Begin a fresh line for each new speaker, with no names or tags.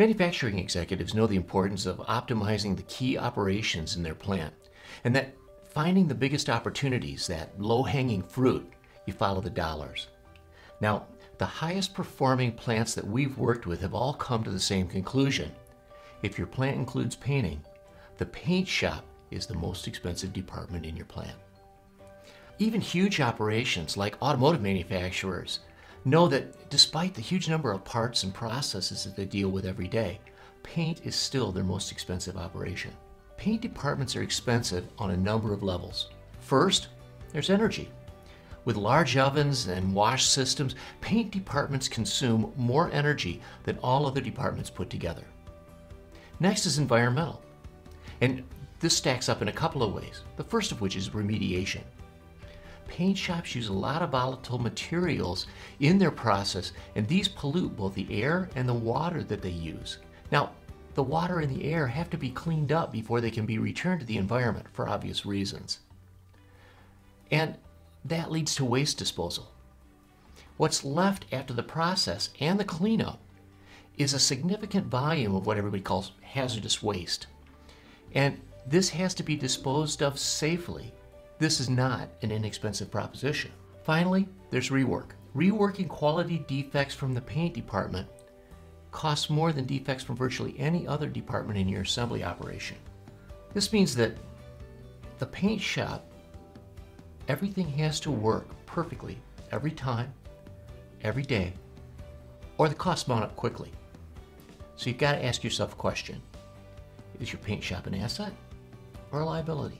Manufacturing executives know the importance of optimizing the key operations in their plant, and that finding the biggest opportunities, that low-hanging fruit, you follow the dollars. Now, the highest performing plants that we've worked with have all come to the same conclusion. If your plant includes painting, the paint shop is the most expensive department in your plant. Even huge operations like automotive manufacturers know that despite the huge number of parts and processes that they deal with every day, paint is still their most expensive operation. Paint departments are expensive on a number of levels. First, there's energy. With large ovens and wash systems, paint departments consume more energy than all other departments put together. Next is environmental. And this stacks up in a couple of ways, the first of which is remediation. Paint shops use a lot of volatile materials in their process, and these pollute both the air and the water that they use. Now, the water and the air have to be cleaned up before they can be returned to the environment for obvious reasons. And that leads to waste disposal. What's left after the process and the cleanup is a significant volume of what everybody calls hazardous waste. And this has to be disposed of safely. This is not an inexpensive proposition. Finally, there's rework. Reworking quality defects from the paint department costs more than defects from virtually any other department in your assembly operation. This means that the paint shop, everything has to work perfectly every time, every day, or the costs mount up quickly. So you've got to ask yourself a question. Is your paint shop an asset or a liability?